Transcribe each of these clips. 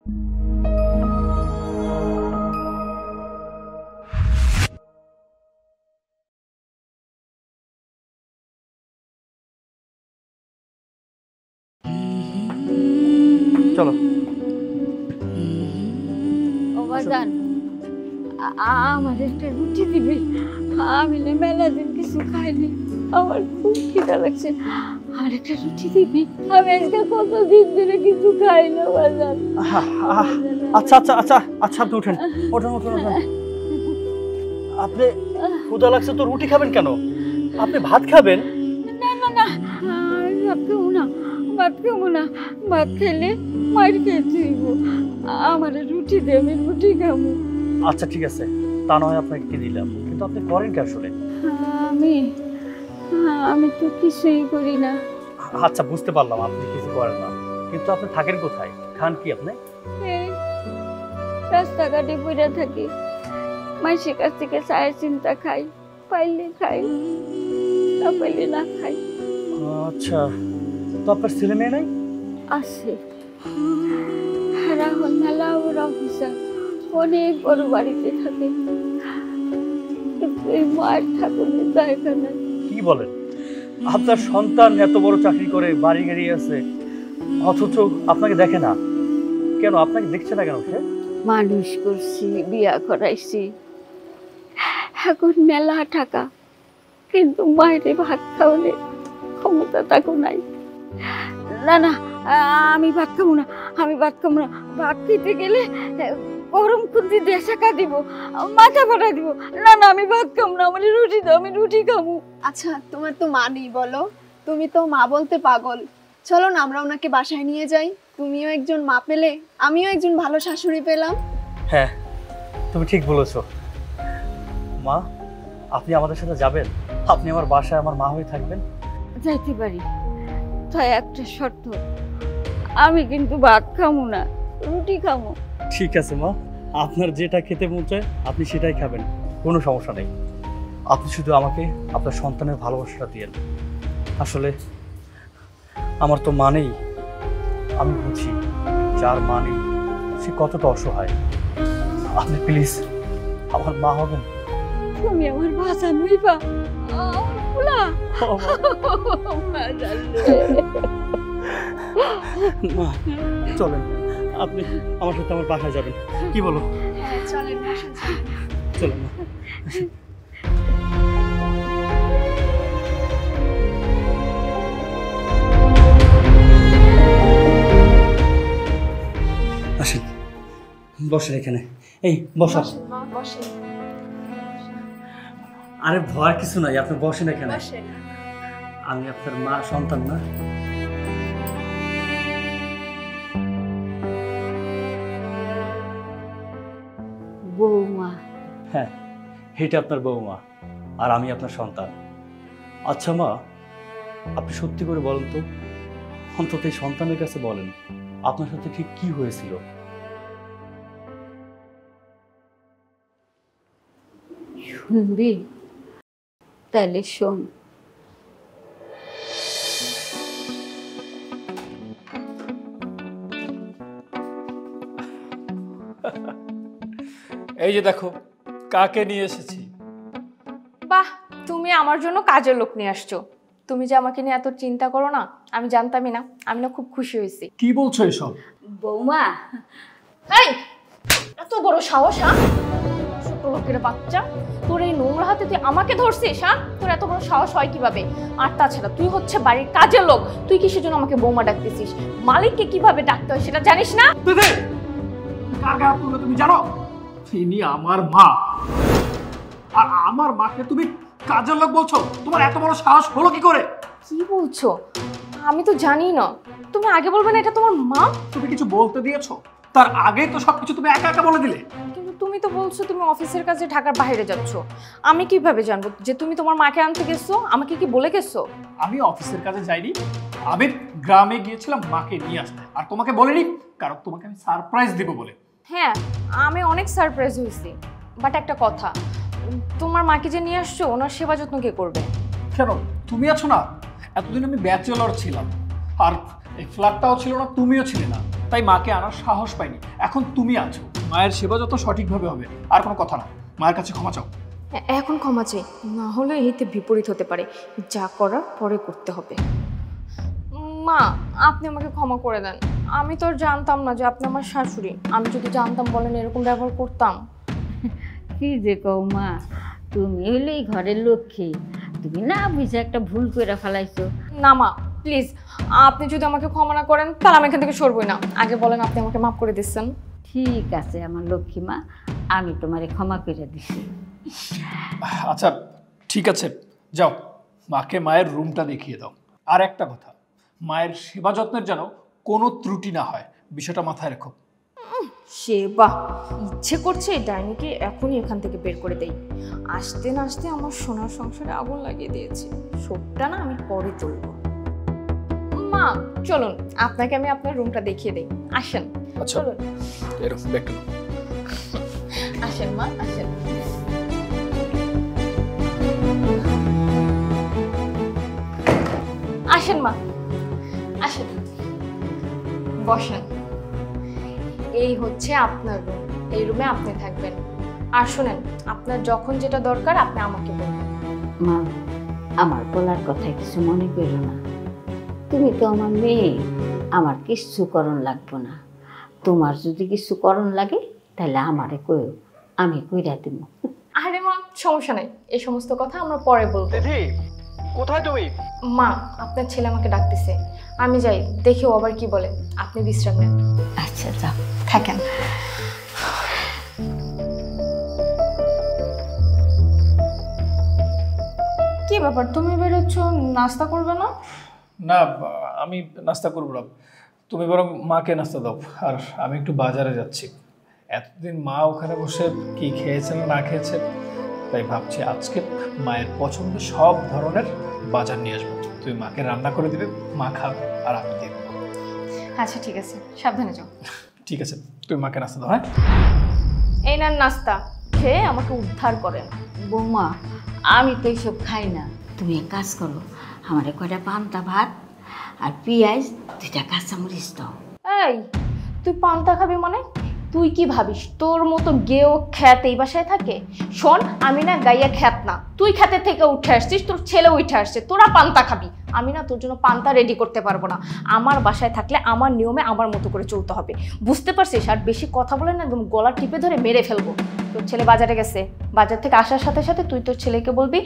চলো বাজান, আমার একটা রুটি দিবি। আমি না মেলা দিন কিছু খাইনি, আমার খুব খিদা লাগছে। আর একটা রুটি দিবি, আমি আজকে কতদিন ধরে কিছু খাই না বাজান। আচ্ছা আচ্ছা আচ্ছা আচ্ছা, আপনি উঠেন উঠেন উঠেন উঠেন। আপনি ক্ষুধা লাগছে তো রুটি খাবেন কেন? আপনি ভাত খাবেন। না না না, আমি ভাত খাবো না, ভাত খাবো না। ভাত খেলে মার খেতে হইব। আমার রুটি দে, আমি রুটি খাবো। আচ্ছা ঠিক আছে, তা নয় আপনাকে কি দিলাম, কিন্তু আপনি করেন কি আসলে? আমি আমি তো কিছুই করি না। আচ্ছা বুঝতে পারলাম আপনি কিছু করেন না, কিন্তু আপনি থাকেন কোথায়, খান কি আপনি? এই রাস্তাঘাটে পড়ে থাকি, মানুষের কাছ থেকে চায়ের চিন্তা খাই, পাইলে খাই, না পাইলে না খাই। আচ্ছা, তো আপনার ছেলে মেয়ে নাই? আছে, রাহুল মেলা ওর অফিসার, অনেক বড় বাড়িতে থাকে, এই মায়ের ঠাকুরের জায়গা নাই। কি বলেন? আপনার সন্তান এত বড় চাকরি করে, বাড়ি গাড়ি আছে, অথচ আপনাকে দেখে না কেন? আপনাকে দেখছে না কেন সে? মানুষ করছি, বিয়া করাইছি, এখন মেলা টাকা, কিন্তু বাইরে ভাত খাওয়ালে ক্ষমতা তাকে নাই। না না, আমি ভাত খাবো না, আমি ভাত খাবো না। ভাত খেতে গেলে গরম খুঁজি দিয়ে শেখা দিব, মাথা ফাটা দিব। না না, আমি ভাত খাবো না, আমার রুটি দাও, আমি রুটি খাবো। আচ্ছা, তোমার তো মা নেই বলো, তুমি তো মা বলতে পাগল। চলো না আমরা ওনাকে বাসায় নিয়ে যাই, তুমিও একজন মা পেলে, আমিও একজন ভালো শাশুড়ি পেলাম। হ্যাঁ, তুমি ঠিক বলেছো মা। আপনি আমাদের সাথে যাবেন? আপনি আমার বাসায় আমার মা হয়ে থাকবেন? যাইতে পারি, তাই একটা শর্ত, আমি কিন্তু ভাত খাবো না, রুটি খাবো। ঠিক আছে মা, আপনার যেটা খেতে মন চায় আপনি সেটাই খাবেন, কোনো সমস্যা নেই। আপনি শুধু আমাকে আপনার সন্তানের ভালোবাসাটা দিয়েন। আসলে আমার তো মা নেই, আমি বুঝি যার মা নেই সে কতটা অসহায়। আপনি প্লিজ আমার মা হবেন। তুমি আমার বাসা নইবা, মা চলেন, আপনি আমার সাথে আমার বাসায় যাবেন, কি বলো? চলেন বাসায় যাই। চলেন মা। আসেন, বসেন এখানে। এই বসা। আরে ভয় কিছু নাই, আপনি বসেন এখানে। আমি আপনার মা, সন্তান না? বৌমা? হ্যাঁ, এটা আপনার বৌমা আর আমি আপনার সন্তান। আচ্ছা মা, আপনি সত্যি করে বলেন তো, অন্তত এই সন্তানের কাছে বলেন আপনার সাথে ঠিক কি হয়েছিল? শুনবি? তাহলে শোন। এই যে দেখো কাকে নিয়ে এসেছি। বাহ, তুমি আমার জন্য কাজের লোক নিয়ে আসছো। তুমি যে আমাকে নিয়ে এত চিন্তা করো না, আমি জানতামই না। আমি না খুব খুশি হয়েছি। কি বলছো এসব? বৌমা? এই, এত বড় সাহস! হ্যাঁ, ছোট লোকের বাচ্চা, তোর এই নোংরা হাতে তুই আমাকে ধরছিস? হ্যাঁ, তোর এত বড় সাহস হয় কিভাবে? আর তাছাড়া তুই হচ্ছে বাড়ির কাজের লোক, তুই কিসের জন্য আমাকে বৌমা ডাকতেছিস? মালিককে কিভাবে ডাকতে হয় সেটা জানিস না? কার গায়ে তুলবে তুমি জানো? তিনি আমার মা, আর আমার মাকে তুমি কাজের লোক বলছো? তোমার এত বড় সাহস হলো কি করে? কি বলছো? আমি তো জানি না। তুমি আগে বলবে না এটা তোমার মা? তুমি কিছু বলতে দিয়েছো? তার আগেই তো সবকিছু তুমি একা একা বলে দিলে। কিন্তু তুমি তো বলছো তুমি অফিসের কাজে ঢাকার বাইরে যাচ্ছ। আমি কিভাবে জানবো যে তুমি তোমার মাকে আনতে গেছো? আমাকে কি বলে গেছো? আমি অফিসের কাজে যাইনি, আমি গ্রামে গিয়েছিলাম মাকে নিয়ে আসতে, আর তোমাকে বলিনি কারণ তোমাকে আমি সারপ্রাইজ দিব বলে। হ্যাঁ, আমি অনেক সারপ্রাইজ হয়েছি, বাট একটা কথা, তোমার মাকে যে নিয়ে আসছো ওনার সেবা যত্ন কে করবে? কেন, তুমি আছো না? এতদিন আমি ব্যাচেলর ছিলাম, আর এই ফ্ল্যাটটাও ছিল না, তুমিও ছিলে না, তাই মাকে আনার সাহস পাইনি। এখন তুমি আছো, মায়ের সেবা যত সঠিকভাবে হবে। আর কোনো কথা না, মায়ের কাছে ক্ষমা চাও। এখন ক্ষমা চাই, না হলে এতে বিপরীত হতে পারে। যা করার পরে করতে হবে। মা, আপনি আমাকে ক্ষমা করে দেন। আমি তো আর জানতাম না যে আপনি আমার শাশুড়ি। আমি যদি জানতাম বলেন এরকম ব্যবহার করতাম। কি যে কও মা, তুমি হইলে এই ঘরের লক্ষ্মী, তুমি না বুঝে একটা ভুল করে ফেলাইছো। না মা, প্লিজ, আপনি যদি আমাকে ক্ষমা না করেন তাহলে আমি এখান থেকে সরবই না। আগে বলেন আপনি আমাকে মাফ করে দিচ্ছেন। ঠিক আছে আমার লক্ষ্মী মা, আমি তোমারে ক্ষমা করে দিছি। আচ্ছা ঠিক আছে, যাও মাকে মায়ের রুমটা দেখিয়ে দাও। আর একটা কথা, মায়ের সেবা যত্নের যেন কোনো ত্রুটি না হয়, বিষয়টা মাথায় রেখো। সেবা, ইচ্ছে করছে ডাইনিকে এখনই এখান থেকে বের করে দেই। আসতে না আসতে আমার সোনার সংসারে আগুন লাগিয়ে দিয়েছে। সবটা না আমি পরে তুলব। মা চলুন, আপনাকে আমি আপনার রুমটা দেখিয়ে দেই। আসেন। আচ্ছা চলুন এরকম একটু আসেন মা, আসেন। আসেন মা, আসেন, বসেন। এই হচ্ছে আপনার রুম, এই রুমে আপনি থাকবেন। আর শোনেন, আপনার যখন যেটা দরকার আপনি আমাকে বলবেন। মা, আমার বলার কথা কিছু মনে করো না, তুমি তো আমার মেয়ে, আমার কিচ্ছু করণ লাগবো না। তোমার যদি কিছু করণ লাগে তাহলে আমারে কইও, আমি কইরা দিব। আরে মা, সমস্যা নাই, এই সমস্ত কথা আমরা পরে বলবো। দিদি কোথায় তুমি? মা, আপনার ছেলে আমাকে ডাকতেছে, আমি যাই, দেখি ও আবার কি বলে। আপনি বিশ্রাম নেন। আচ্ছা যাও। থাকেন। কি ব্যাপার, তুমি বেরোচ্ছ, নাস্তা করবে না? না, আমি নাস্তা করবো না, তুমি বরং মাকে নাস্তা দাও। আর আমি একটু বাজারে যাচ্ছি। এতদিন মা ওখানে বসে কি খেয়েছে না না খেয়েছে, তাই ভাবছি আজকে মায়ের পছন্দের সব ধরনের বাজার নিয়ে আসবো। তুমি মাকে রান্না করে দিবে, মা খাবে আর আমি দেখবো। আচ্ছা ঠিক আছে, সাবধানে যাও। ঠিক আছে, তুমি মাকে নাস্তা দাও। হ্যাঁ, এই নেন নাস্তা, খেয়ে আমাকে উদ্ধার করেন। বৌমা, আমি তো এইসব খাই না, তুমি এক কাজ করো, আমারে কয়টা পান্তা ভাত আর পেঁয়াজ 2টা কাঁচামরিচ দাও। এই, তুই পান্তা খাবি মানে? তুই কি ভাবিস তোর মতো গেও খ্যাত এই বাসায় থাকে? শোন, আমি না গাইয়া খ্যাত না, তুই খ্যাতের থেকে উঠে আসছিস, তোর ছেলে উঠে আসছে, তোরা পান্তা খাবি। আমি না তোর জন্য পান্তা রেডি করতে পারবো না। আমার বাসায় থাকলে আমার নিয়মে আমার মতো করে চলতে হবে, বুঝতে পারছিস? আর বেশি কথা বলে না একদম গলা টিপে ধরে মেরে ফেলবো। তোর ছেলে বাজারে গেছে, বাজার থেকে আসার সাথে সাথে তুই তোর ছেলেকে বলবি,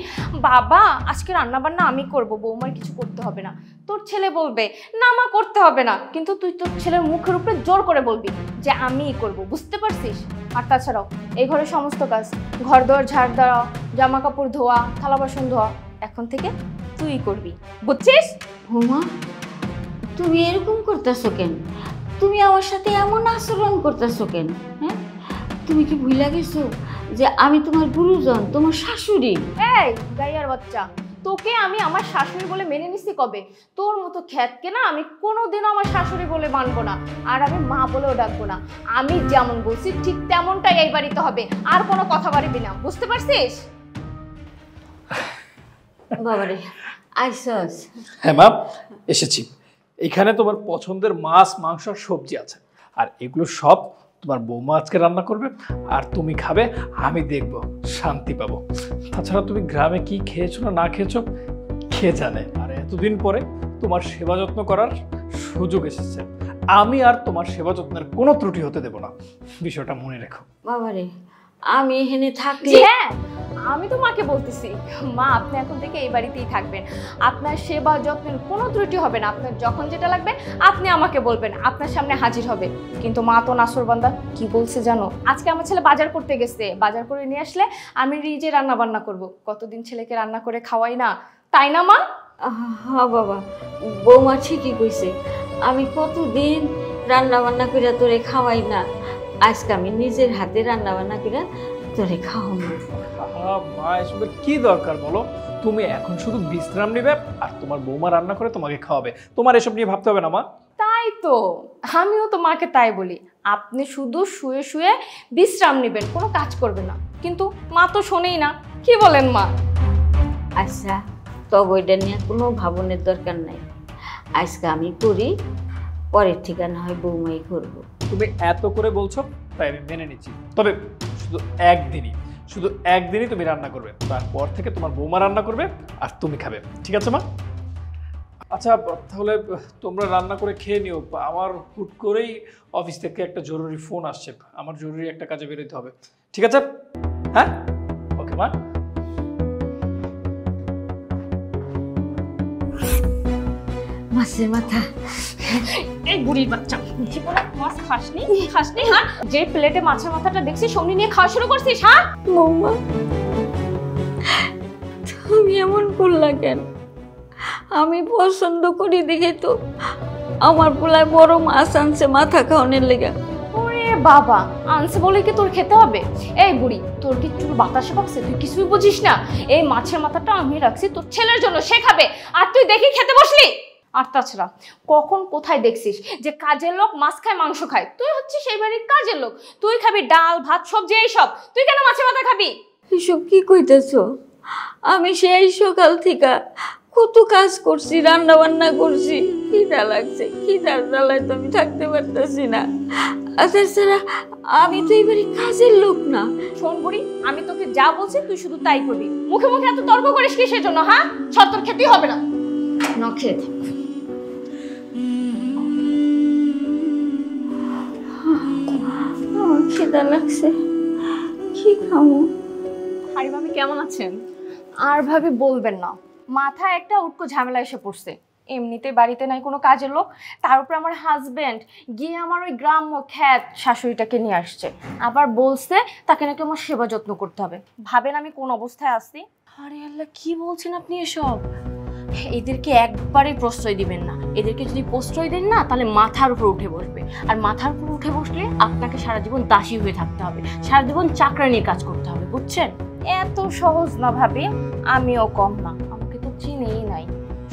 বাবা আজকে রান্না বান্না আমি করব, বৌমার কিছু করতে হবে না। তোর ছেলে বলবে, না মা করতে হবে না, কিন্তু তুই তোর ছেলের মুখের উপরে জোর করে বলবি যে আমিই করব, বুঝতে পারছিস? আর তাছাড়াও এই ঘরের সমস্ত কাজ, ঘর দোয়ার ঝাড় দেওয়া, জামা কাপড় ধোয়া, থালা বাসন ধোয়া, এখন থেকে তুই করবি, বুঝছিস? বৌমা, তুমি এরকম করতেছো কেন? তুমি আমার সাথে এমন আচরণ করতেছো কেন? হ্যাঁ, তুমি কি ভুলে গেছো যে আমি তোমার গুরুজন, তোমার শাশুড়ি? এই গাইয়ার বাচ্চা, তোকে আমি আমার শাশুড়ি বলে মেনে নিছি কবে? তোর মতো খ্যাতকে না আমি কোনোদিনও আমার শাশুড়ি বলে মানবো না, আর আমি মা বলেও ডাকবো না। আমি যেমন বলছি ঠিক তেমনটাই এই বাড়িতে হবে, আর কোনো কথা বাড়িবি না, বুঝতে পারছিস? বাবারে, আইসস? হ্যাঁ মা, এসেছি। এখানে তোমার পছন্দের মাছ, মাংস আর সবজি আছে, আর এগুলো সব তোমার বৌমা আজকে রান্না করবে, আর তুমি খাবে, আমি দেখব, শান্তি পাবো। তাছাড়া তুমি গ্রামে কি খেয়েছো না না খেয়েছো কে জানে। আর এতদিন পরে তোমার সেবা যত্ন করার সুযোগ এসেছে, আমি আর তোমার সেবা যত্নের কোনো ত্রুটি হতে দেব না, বিষয়টা মনে রেখো। বাবারে, আমি এখানে থাকলে? হ্যাঁ, আমি তো মাকে বলতেছি, মা আপনি এখন থেকে এই বাড়িতেই থাকবেন, আপনার সেবা যত্নের কোনো ত্রুটি হবে না, আপনার যখন যেটা লাগবে আপনি আমাকে বলবেন, আপনার সামনে হাজির হবে। কিন্তু মা তো নাসরবান্দা, কি বলছে জানো? আজকে আমার ছেলে বাজার করতে গেছে, বাজার করে নিয়ে আসলে আমি নিজে রান্না বান্না করব। কতদিন ছেলেকে রান্না করে খাওয়াই না, তাই না মা? হ্যাঁ বাবা, বৌমা ঠিকই কইছে, আমি কতদিন রান্না বান্না করে তোরে খাওয়াই না, আজকে আমি নিজের হাতে রান্না বান্না করে তোরে খাওয়াবো। মা, এসবের কি দরকার বলো? তুমি এখন শুধু বিশ্রাম নিবে, আর তোমার বৌমা রান্না করে তোমাকে খাওয়াবে, তোমার এসব নিয়ে ভাবতে হবে না মা। তাই তো, আমিও তো মাকে তাই বলি, আপনি শুধু শুয়ে শুয়ে বিশ্রাম নেবেন, কোনো কাজ করবেন না, কিন্তু মা তো শোনেই না। কি বলেন মা? আচ্ছা, তবে ওইটা নিয়ে কোনো ভাবনের দরকার নাই, আজকে আমি করি, পরের ঠিকানা হয় বৌমাই করবো। তুমি এত করে বলছো তাই আমি মেনে নিচ্ছি, তবে শুধু একদিনই তুমি রান্না করবে, তারপর থেকে তোমার বৌমা রান্না করবে আর তুমি খাবে, ঠিক আছে মা? আচ্ছা তাহলে তোমরা রান্না করে খেয়ে নিও, আমার হুট করেই অফিস থেকে একটা জরুরি ফোন আসছে, আমার জরুরি একটা কাজে বেরোতে হবে, ঠিক আছে? হ্যাঁ, ওকে মা। মাছের মাথা। এই বুড়ির বাচ্চা, জীবনে মাছ খাসনি? হ্যাঁ, যে প্লেটে মাছের মাথাটা দেখছিস সঙ্গে নিয়ে খাওয়া শুরু করছিস? হ্যাঁ বৌমা, তুমি এমন করলা কেন? আমি পছন্দ করি দেখে তো আমার পোলায় বড় মাছ আনছে মাথা খাওয়ানোর লেগে। ওরে বাবা, আনছে বলে কি তোর খেতে হবে? এই বুড়ি, তোর কি চুল বাতাসে পাকছে? তুই কিছুই বুঝিস না। এই মাছের মাথাটা আমি রাখছি তোর ছেলের জন্য, সে খাবে, আর তুই দেখি খেতে বসলি। আর তাছাড়া কখন কোথায় দেখছিস যে কাজের লোক মাছ খায় মাংস খায়? তুই হচ্ছিস সেই বাড়ির কাজের লোক, তুই খাবি ডাল ভাত সবজি এইসব, তুই কেন মাছের মাথা খাবি? এসব কি কইতেছ? আমি সেই সকাল থেকে কত কাজ করছি, রান্না বান্না করছি, খিদা লাগছে, খিদার জ্বালায় তো আমি থাকতে পারতেছি না। আর তাছাড়া আমি তো এবারে কাজের লোক না। শোন বুড়ি, আমি তোকে যা বলছি তুই শুধু তাই করবি। মুখে মুখে এত তর্ক করিস কিসের জন্য? হ্যাঁ, সব তোর খেতেই হবে না। না খেয়ে থাক। আমার খিদা লাগছে, কি খাবো? আরে ভাবি কেমন আছেন? আর ভাবি বলবেন না, মাথায় একটা উটকো ঝামেলা এসে পড়ছে। এমনিতে বাড়িতে নাই কোনো কাজের লোক, তার উপর আমার হাজবেন্ড গিয়ে আমার ওই গ্রাম্য খ্যাত শাশুড়িটাকে নিয়ে আসছে, আবার বলছে তাকে নাকি আমার সেবা যত্ন করতে হবে। ভাবেন আমি কোন অবস্থায় আছি? আরে আল্লাহ, কি বলছেন আপনি এসব? এদেরকে একবারেই প্রশ্রয় দিবেন না। এদেরকে যদি প্রশ্রয় দেন না, তাহলে মাথার উপর উঠে বসবে, আর মাথার উপর উঠে বসলে আপনাকে সারা জীবন দাসী হয়ে থাকতে হবে, সারা জীবন চাকরানির কাজ করতে হবে, বুঝছেন? এত সহজ না ভাবি, আমিও কম না, আমাকে তো চিনেই নাই।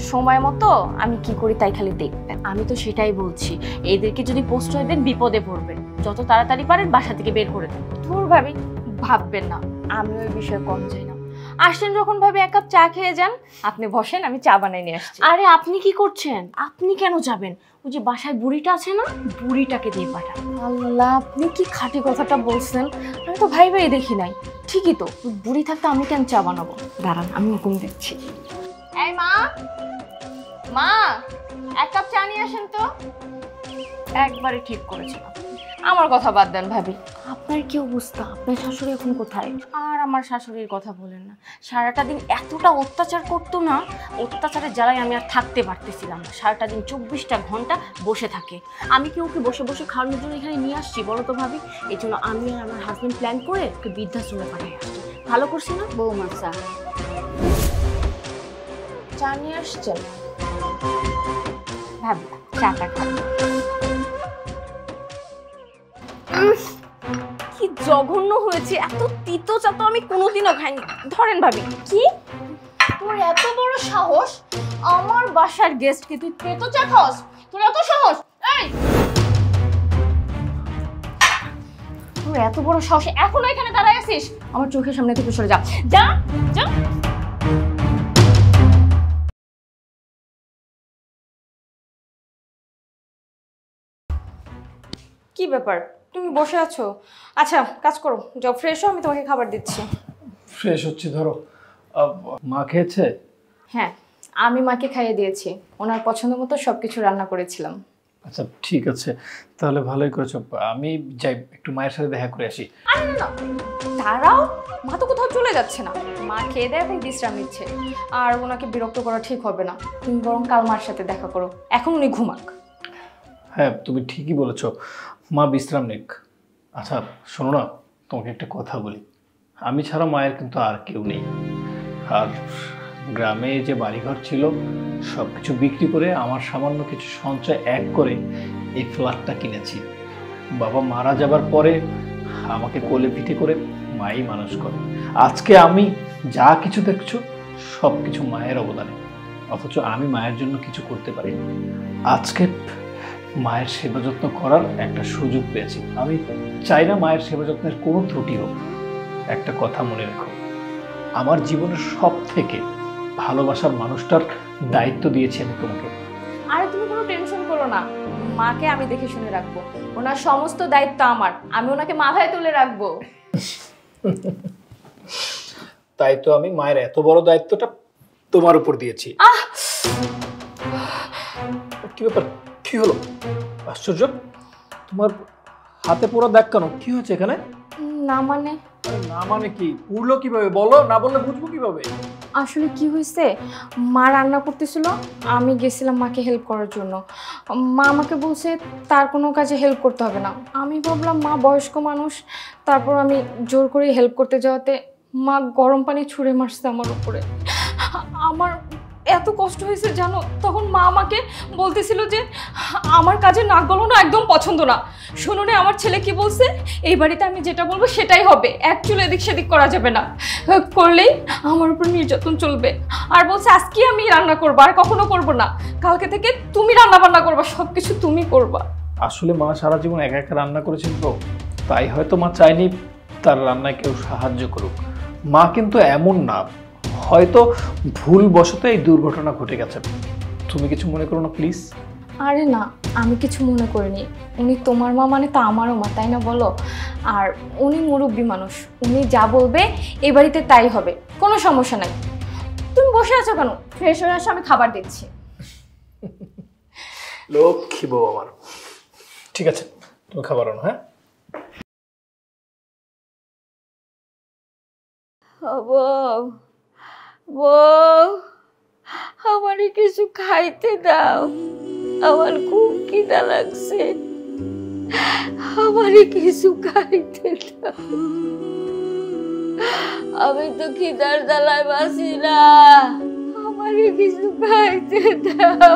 সময় মতো আমি কি করি তাই খালি দেখবেন। আমি তো সেটাই বলছি, এদেরকে যদি প্রশ্রয় দেন বিপদে পড়বেন, যত তাড়াতাড়ি পারেন বাসা থেকে বের করে দেন। ধুর ভাবি, ভাববেন না, আমি ওই বিষয়ে কম চাই না। আসছেন যখন ভাবি এক কাপ চা খেয়ে যান। আপনি বসেন, আমি চা বানাই নিয়ে আসছি। আরে আপনি কি করছেন? আপনি কেন যাবেন? ওই যে বাসায় বুড়িটা আছে না, বুড়িটাকে দিয়ে পাঠান। আল্লাহ, আপনি কি খাঁটি কথাটা বলছেন, আমি তো ভাই ভাই দেখি নাই। ঠিকই তো, বুড়ি থাকতে আমি কেন চা বানাবো? দাঁড়ান, আমি হুকুম দিচ্ছি। এই মা, মা, এক কাপ চা নিয়ে আসেন তো। একবারে ঠিক করেছেন। আমার কথা বাদ দেন ভাবি, আপনার কি অবস্থা? আপনার শাশুড়ি এখন কোথায়? আর আমার শাশুড়ির কথা বলেন না, সারাটা দিন এতটা অত্যাচার করতো না, অত্যাচারের জ্বালায় আমি আর থাকতে পারতেছিলাম না। সারাটা দিন 24টা ঘন্টা বসে থাকে। আমি কি ওকে বসে বসে খাওয়ানোর জন্য এখানে নিয়ে আসছি বলো তো ভাবি? এই জন্য আমি আর আমার হাজবেন্ড প্ল্যান করে ওকে বৃদ্ধাশ্রমে পাঠিয়ে আসছি। ভালো করছি না? বৌমা চা। চা নিয়ে আসছেন? ভাবি চাটা খাবো। কি জঘন্য হয়েছে, এত তিতো চা তো আমি কোনোদিনও খাইনি। ধরেন ভাবি। কি তোর এত বড় সাহস, আমার বাসার গেস্ট কি তুই তেতো চা খাস? তোর এত সাহস? এই, তোর এত বড় সাহস, এখনো এখানে দাঁড়ায় আছিস? আমার চোখের সামনে থেকে সরে যা, যা যা। কি ব্যাপার, তুমি বসে আছো? আচ্ছা কাজ করো, যাও ফ্রেশ হও, আমি তোমাকে খাবার দিচ্ছি। ফ্রেশ হচ্ছে, ধরো। মা খেয়েছে? হ্যাঁ, আমি মাকে খাইয়ে দিয়েছি, ওনার পছন্দ মতো সবকিছু রান্না করেছিলাম। আচ্ছা ঠিক আছে, তাহলে ভালোই করেছো। আমি যাই, একটু মায়ের সাথে দেখা করে আসি। আরে না না, দাঁড়াও, মা তো কোথাও চলে যাচ্ছে না। মা খেয়ে দেয় এখন বিশ্রাম নিচ্ছে, আর ওনাকে বিরক্ত করা ঠিক হবে না। তুমি বরং কাল মার সাথে দেখা করো, এখন উনি ঘুমাক। হ্যাঁ তুমি ঠিকই বলেছো, মা বিশ্রাম নিক। আচ্ছা শোনো না, তোমাকে একটা কথা বলি। আমি ছাড়া মায়ের কিন্তু আর কেউ নেই। আর গ্রামে যে বাড়িঘর ছিল সব কিছু বিক্রি করে আমার সামান্য কিছু সঞ্চয় এক করে এই ফ্ল্যাটটা কিনেছি। বাবা মারা যাবার পরে আমাকে কোলে পিঠে করে মাই মানুষ করে। আজকে আমি যা কিছু দেখছো সব কিছু মায়ের অবদানে, অথচ আমি মায়ের জন্য কিছু করতে পারিনি। আজকে মায়ের সেবা যত্ন করার একটা সুযোগ পেয়েছি। আমি চাই না মায়ের সেবা যত্নের কোনো ত্রুটি হোক। একটা কথা মনে রেখো, আমার জীবনের সব থেকে ভালোবাসার মানুষটার দায়িত্ব দিয়েছি আমি তোমাকে। আরে তুমি কোনো টেনশন করো করো না, মাকে আমি দেখে শুনে রাখবো, ওনার সমস্ত দায়িত্ব আমার, আমি ওনাকে মাথায় তুলে রাখবো। তাই তো আমি মায়ের এত বড় দায়িত্বটা তোমার উপর দিয়েছি। কি ব্যাপার, কি হলো? আশ্চর্য, তোমার হাতে পুরো দাগ কেন? কি হয়েছে এখানে? না মানে না মানে কি? পুরলো কিভাবে বলো, না বললে বুঝবো কিভাবে? আসলে কি হয়েছে, মা রান্না করতেছিল, আমি গেছিলাম মাকে হেল্প করার জন্য। মা আমাকে বলছে তার কোনো কাজে হেল্প করতে হবে না। আমি ভাবলাম মা বয়স্ক মানুষ, তারপর আমি জোর করে হেল্প করতে যাওয়াতে মা গরম পানি ছুঁড়ে মারছে আমার উপরে। আমার এত কষ্ট হয়েছে জানো। তখন মা আমাকে বলতেছিল যে আমার কাজে নাক গলানো একদম পছন্দ না। শুনুনে আমার ছেলে কি বলছে, এই বাড়িতে আমি যেটা বলবো সেটাই হবে, অ্যাকচুয়ালি এদিক সেদিক করা যাবে না, করলেই আমার উপর নির্যাতন চলবে। আর বলছে আজকে আমি রান্না করবো, আর কখনো করবো না, কালকে থেকে তুমি রান্না বান্না করবা, সব কিছু তুমি করবা। আসলে মা সারা জীবন একা একা রান্না করেছেন তো, তাই হয়তো মা চাইনি তার রান্নায় কেউ সাহায্য করুক। মা কিন্তু এমন না, হয়তো ভুলবশত এই দুর্ঘটনা ঘটে গেছে। তুমি কিছু মনে করো না প্লিজ। আরে না, আমি কিছু মনে করিনি। উনি তোমার মা মানে তো আমারও মা, তাই না বলো? আর উনি মুরব্বী মানুষ, উনি যা বলবে এই বাড়িতে তাই হবে, কোনো সমস্যা নাই। তুমি বসে আছো কেন? ফ্রেশ হয়ে আসো, আমি খাবার দিচ্ছি। লক্ষ্মী বউ আমার। ঠিক আছে, তুমি খাবার আনো। হ্যাঁ, বউ, বউ, আমারে কিছু খাইতে দাও, আমার খুব খিদা লাগছে, আমারে কিছু খাইতে দাও, আমি তো খিদার জ্বালায় বাঁচি না, আমারে কিছু খাইতে দাও।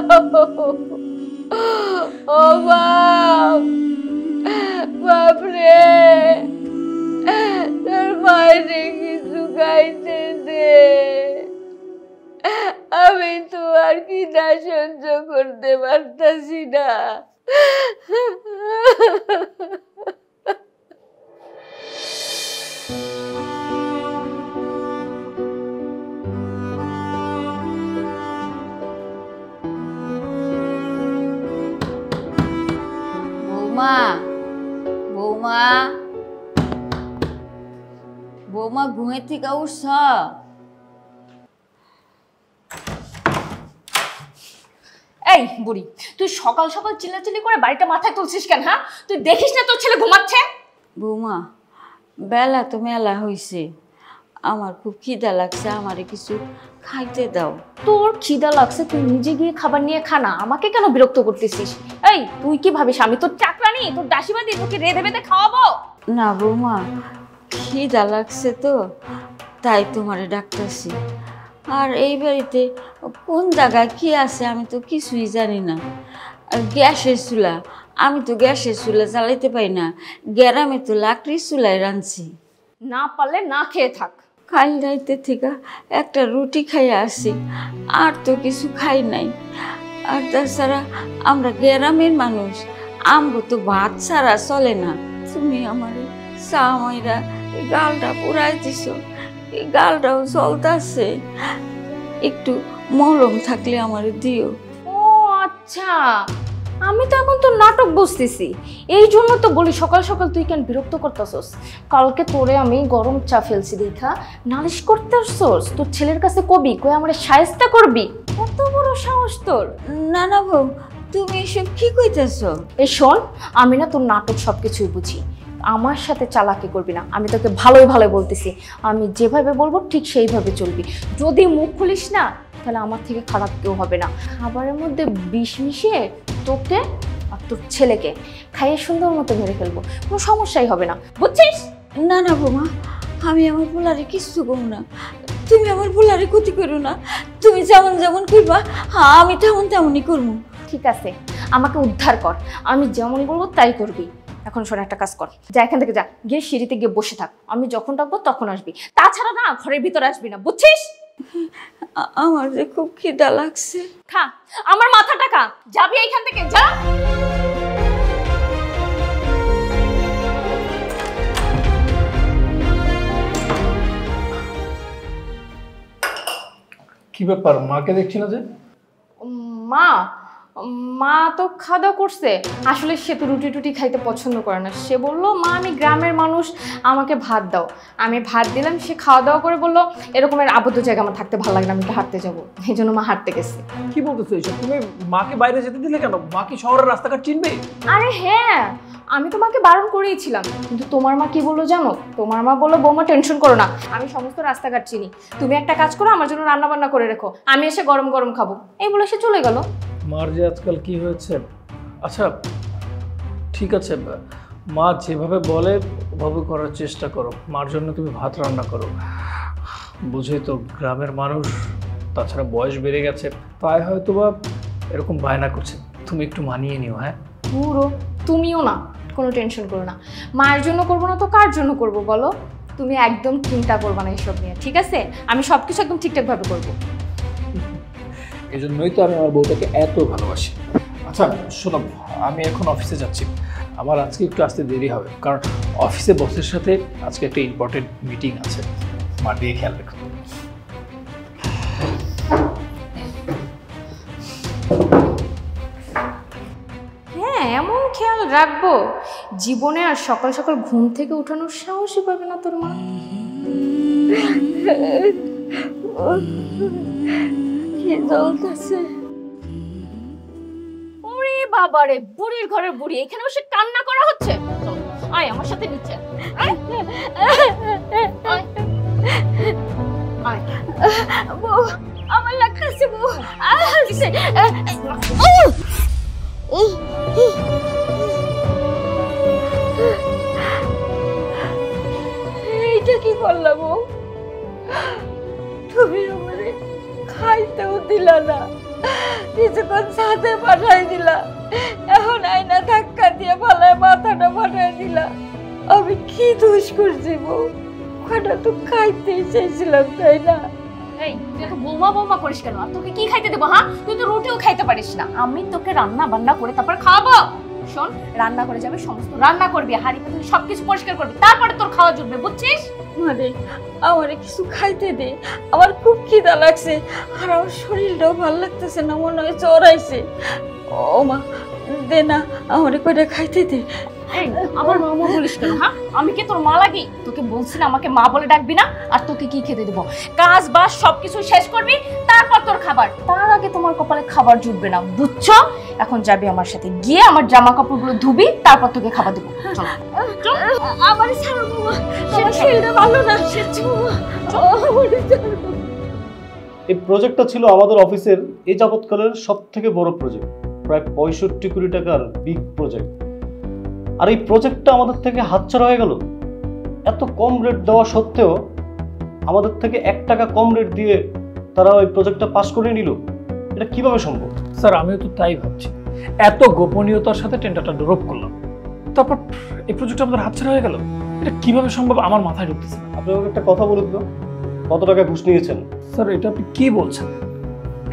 ও বাপ, বাপরে, তোর মায়েরে কিছু খাইতে দে, আমি তো আর খিদা সহ্য করতে পারতাছি না। বৌমা, বৌমা, বৌমা ঘুমের থেকে উঠছ? এই বুড়ি, তুই সকাল সকাল চিল্লাচিল্লি করে বাড়িটা মাথায় তুলছিস কেন? হ্যাঁ, তুই দেখিস না তোর ছেলে ঘুমাচ্ছে? বৌমা, বেলা তো মেলা হয়েছে, আমার খুব খিদা লাগছে, আমারে কিছু খাইতে দাও। তোর খিদা লাগছে, তুই নিজে গিয়ে খাবার নিয়ে খা না, আমাকে কেন বিরক্ত করতেছিস? এই তুই কি ভাবিস আমি তোর চাকরানি, তোর দাসীবাদী, তোকে রেঁধে বেঁধে খাওয়াবো? না বৌমা, খিদা লাগছে তো তাই তোমারে ডাকতেছি। আর এই বাড়িতে কোন জায়গায় কি আছে আমি তো কিছুই জানি না। আর গ্যাসের চুলা, আমি তো গ্যাসের চুলা জ্বালাইতে পারি না, গ্যারামে তো লাকড়ির চুলায় রাঁধছি। না পারলে না খেয়ে থাক। কাল রাইতে থেকে একটা রুটি খাইয়া আসি, আর তো কিছু খাই নাই। আর তাছাড়া আমরা গ্রামের মানুষ, আমগো তো ভাত ছাড়া চলে না। তুমি আমার চা মাইরা এই গালটা পুরাই দিছ, এই গালটাও চলতেছে, একটু মলম থাকলে আমার দিও। ও আচ্ছা, আমি তো এখন তোর নাটক বুঝতেছি, এই জন্য তো বলি সকাল সকাল তুই কেন বিরক্ত করতেছস। কালকে তোরে আমি গরম চা ফেলছি দেখা নালিশ করতে আসছস, তোর ছেলের কাছে কবি কই আমারে শায়েস্তা করবি? কত বড় সাহস তোর! না না বউ, তুমি এসব কি কইতেছ? এই শোন, আমি না তোর নাটক সবকিছুই বুঝি, আমার সাথে চালাকি করবি না। আমি তোকে ভালোই ভালোই বলতেছি, আমি যেভাবে বলবো ঠিক সেইভাবে চলবি। যদি মুখ খুলিস না তাহলে আমার থেকে খারাপ কেউ হবে না। খাবারের মধ্যে বিষ মিশিয়ে তোকে আর তোর ছেলেকে খাইয়ে সুন্দর মতো মেরে ফেলবো, কোনো সমস্যাই হবে না, বুঝছিস? না না বৌমা, আমি আমার পোলারে কিছু করব না, তুমি আমার পোলারে ক্ষতি করো না। তুমি যেমন যেমন করবা আমি তেমন তেমনই করবো। ঠিক আছে, আমাকে উদ্ধার কর, আমি যেমন বলবো তাই করবি। এখন শোন, একটা কাজ কর, যা এখান থেকে যা, গিয়ে সিঁড়িতে গিয়ে বসে থাক, আমি যখন ডাকবো তখন আসবি, তাছাড়া না ঘরের ভিতরে আসবি না, বুঝছিস? আমার যে খুব খিদা লাগছে। খা, আমার মাথাটা খা, যাবি এইখান থেকে, যা। কি ব্যাপার, মাকে দেখছি না যে? মা, মা তো খাওয়া দাওয়া করছে। আসলে সে তো রুটি টুটি খাইতে পছন্দ করে না। সে বলল মা আমি গ্রামের মানুষ, আমাকে ভাত দাও। আমি ভাত দিলাম, সে খাওয়া দাওয়া করে বললো এরকমের আবদ্ধ জায়গা আমার থাকতে ভালো লাগে না, আমি একটু হাঁটতে যাবো। এই জন্য মা হাঁটতে গেছে। কি বলতেছো এইসব? তুমি মাকে বাইরে যেতে দিলে কেন? মা কি শহরের রাস্তাঘাট চিনবে? আরে হ্যাঁ, আমি তো মাকে বারণ করেইছিলাম, কিন্তু তোমার মা কি বললো জানো? তোমার মা বললো বৌমা টেনশন করো না, আমি সমস্ত রাস্তাঘাট চিনি, তুমি একটা কাজ করো আমার জন্য রান্না বান্না করে রেখো, আমি এসে গরম গরম খাবো। এই বলে সে চলে গেল। মার যে আজকাল কি হয়েছে। আচ্ছা ঠিক আছে, মা যেভাবে বলে ওভাবে করার চেষ্টা করো। মার জন্য তুমি ভাত রান্না করো। বুঝেই তো গ্রামের মানুষ, তাছাড়া বয়স বেড়ে গেছে, তাই হয়তো বা এরকম বায়না করছে। তুমি একটু মানিয়ে নিও। হ্যাঁ পুরো তুমিও না, কোনো টেনশন করো না। মায়ের জন্য করবো না তো কার জন্য করবো বলো? তুমি একদম চিন্তা করবে না এসব নিয়ে, ঠিক আছে? আমি সব কিছু একদম ঠিকঠাকভাবে করবো। এই জন্যই তো আমি আমার বউটাকে এত ভালোবাসি। আচ্ছা শোনো, আমি এখন অফিসে যাচ্ছি। আমার আজকে একটু আসতে দেরি হবে, কারণ অফিসে বসের সাথে আজকে একটা ইম্পর্টেন্ট মিটিং আছে। মা দিয়ে খেয়াল রেখো। হ্যাঁ এমন খেয়াল রাখবো, জীবনে আর সকাল সকাল ঘুম থেকে উঠানোর সাহসই পাবে না তোর মা। কি জ্বলতেছে? ওরে বাবারে, বুড়ির ঘরের বুড়ি, এখানে বসে কান্না করা হচ্ছে। চল, আয় আমার সাথে নিচে আয়। আয়। আয়। বউ, আমার লাগতেছে বউ। এইটা কি করলা বউ? তুমি আমারে খাইতেও দিলা না, কিছুক্ষণ ছাদে পাঠাই দিলা, এখন আয়না ধাক্কা দিয়ে ফালায় মাথাটা পাঠাই দিলা। আমি কি দোষ করছি বউ? খাটা তো খাইতেই চাইছিলাম, তাই না? এই তুই তো বৌমা বৌমা করিস কেন? আর তোকে কি খাইতে দেবো? হ্যাঁ, তুই তো রুটিও খাইতে পারিস না। আমি তোকে রান্না বান্না করে তারপর খাওয়াবো। শোন, রান্না করে যাবে, সমস্ত রান্না করবি, হাঁড়ি পাতিল সবকিছু পরিষ্কার করবি, তারপরে তোর খাওয়া জুটবে, বুঝছিস? মানে আমারে কিছু খাইতে দে, আমার খুব খিদা লাগছে, আর আমার শরীরটাও ভালো লাগতেছে না, মনে হয় জ্বর আইছে। ও মা, দে না, আমারে কয়টা খাইতে দে। এই আমার মামা বলিস কেন? হ্যাঁ, আমি কি তোর মা লাগি? তোকে বলছি না আমাকে মা বলে ডাকবি না। আর তোকে কি খেতে দেবো? কাজ বাজ সবকিছু শেষ করবি, তারপর তোর খাবার। তার আগে তোমার কপালে খাবার জুটবে না, বুঝছো? এখন যাবি আমার সাথে, গিয়ে আমার জামা কাপড়গুলো ধুবি, তারপর তোকে খাবার দেবো। চল চল। আমারে ছাড়ো মামা, আমার শরীরটা ভালো না। আমারে ছাড়ো। এই প্রজেক্টটা ছিল আমাদের অফিসের এই যাবৎকালের সবথেকে বড় প্রজেক্ট, প্রায় 65 কোটি টাকার বিগ প্রজেক্ট। আর এই প্রজেক্টটা আমাদের থেকে হাতছাড়া হয়ে গেল। এত কম রেট দেওয়া সত্ত্বেও আমাদের থেকে 1 টাকা কম রেট দিয়ে তারা ওই প্রজেক্টটা পাস করে নিল। এটা কিভাবে সম্ভব? স্যার আমিও তো তাই ভাবছি। এত গোপনীয়তার সাথে টেন্ডারটা ড্রপ করলাম, তারপর এই প্রজেক্টটা আমাদের হাতছাড়া হয়ে গেল। এটা কিভাবে সম্ভব আমার মাথায় ঢুকতেছে না। আপনি আমাকে একটা কথা বলুন তো, কত টাকা ঘুষ নিয়েছেন? স্যার এটা আপনি কি বলছেন?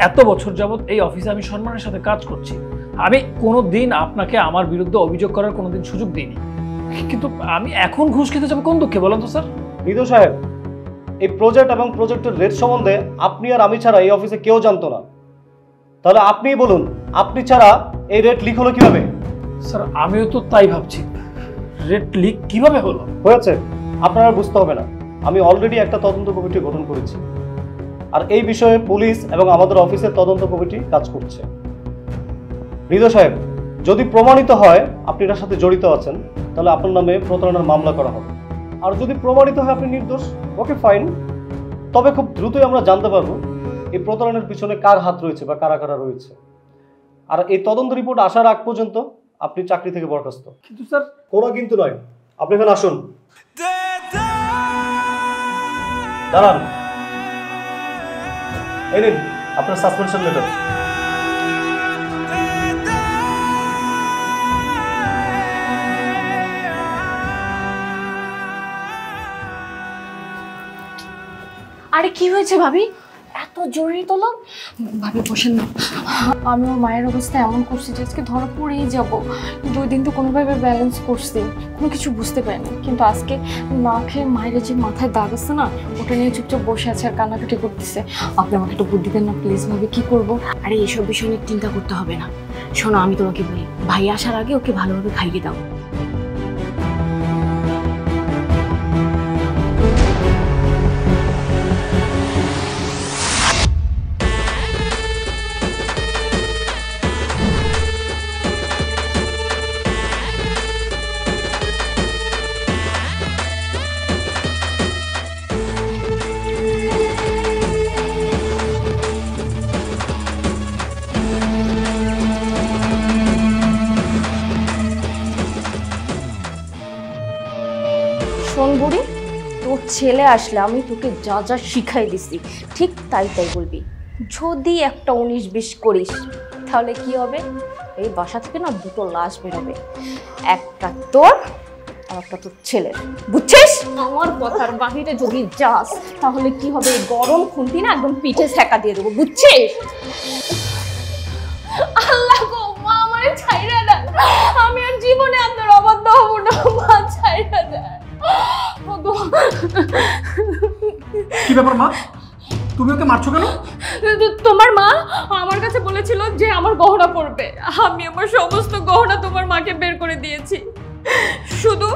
এত বছর যাবত এই অফিসে আমি সম্মানের সাথে কাজ করছি, আমি কোনোদিন আপনাকে আমার বিরুদ্ধে অভিযোগ করার কোনোদিন সুযোগ দিইনি, কিন্তু আমি এখন ঘুষ খেতে যাবো কোন দুঃখে বলেন তো স্যার? হৃদ সাহেব, এই প্রজেক্ট এবং প্রজেক্টের রেট সম্বন্ধে আপনি আর আমি ছাড়া এই অফিসে কেউ জানতো না। তাহলে আপনিই বলুন, আপনি ছাড়া এই রেট লিক হলো কিভাবে? স্যার আমিও তো তাই ভাবছি, রেট লিক কিভাবে হলো? হয়েছে, আপনারা বুঝতে হবে না। আমি অলরেডি একটা তদন্ত কমিটি গঠন করেছি, আর এই বিষয়ে পুলিশ এবং আমাদের অফিসের তদন্ত কমিটি কাজ করছে। হৃদয় সাহেব, যদি প্রমাণিত হয় আপনি এটার সাথে জড়িত আছেন, তাহলে আপনার নামে প্রতারণার মামলা করা হবে। আর যদি প্রমাণিত হয় আপনি নির্দোষ, ওকে ফাইন। তবে খুব দ্রুতই আমরা জানতে পারবো এই প্রতারণার পিছনে কার হাত রয়েছে বা কারা কারা রয়েছে। আর এই তদন্ত রিপোর্ট আসার আগ পর্যন্ত আপনি চাকরি থেকে বরখাস্ত। কিন্তু স্যার কোনো কিন্তু নয়, আপনি এখানে আসুন। দাঁড়ান, এই নিন আপনার সাসপেনশন লেটার। আরে কি হয়েছে ভাবি? এত জরুরি তলব? ভাবি বসেন না। আমি ওর মায়ের অবস্থা এমন করছি যে আজকে ধরা পড়েই যাব। 2 দিন তো কোনোভাবে ব্যালেন্স করছি, কোনো কিছু বুঝতে পারিনি, কিন্তু আজকে না খেয়ে মায়ের যে মাথায় দাগ আছে না, ওটা নিয়ে চুপচাপ বসে আছে আর কান্নাকাটি করতেছে। আপনি আমাকে একটু বুদ্ধি দেন না প্লিজ ভাবি, কি করবো? আরে এইসব বিষয় নিয়ে চিন্তা করতে হবে না, শোনো আমি তোমাকে বলি, ভাই আসার আগে ওকে ভালোভাবে খাইয়ে দাও। শোন বুড়ি, তোর ছেলে আসলে আমি তোকে যা যা শিখাই দিছি ঠিক তাই তাই বলবি। যদি একটা 19-20 করিস তাহলে কি হবে, এই বাসা থেকে না দুটো লাশ বেরোবে, একটা তোর আর একটা তোর ছেলের, বুঝছিস? আমার কথার বাহিরে যদি যাস তাহলে কি হবে, গরম খুন্তি না একদম পিঠে সেকা দিয়ে দেবো, বুঝছিস? আল্লাহ গো মা, আমারে ছাইরা দেন, আমি আর জীবনে আপনার অবাধ্য হব না, মা ছাইরা দেন। কি ব্যাপার মা, তুমি ওকে মারছো কেন? তোমার মা আমার কাছে বলেছিল যে আমার গহনা পড়বে, আমি আমার সমস্ত গহনা তোমার মাকে বের করে দিয়েছি, শুধু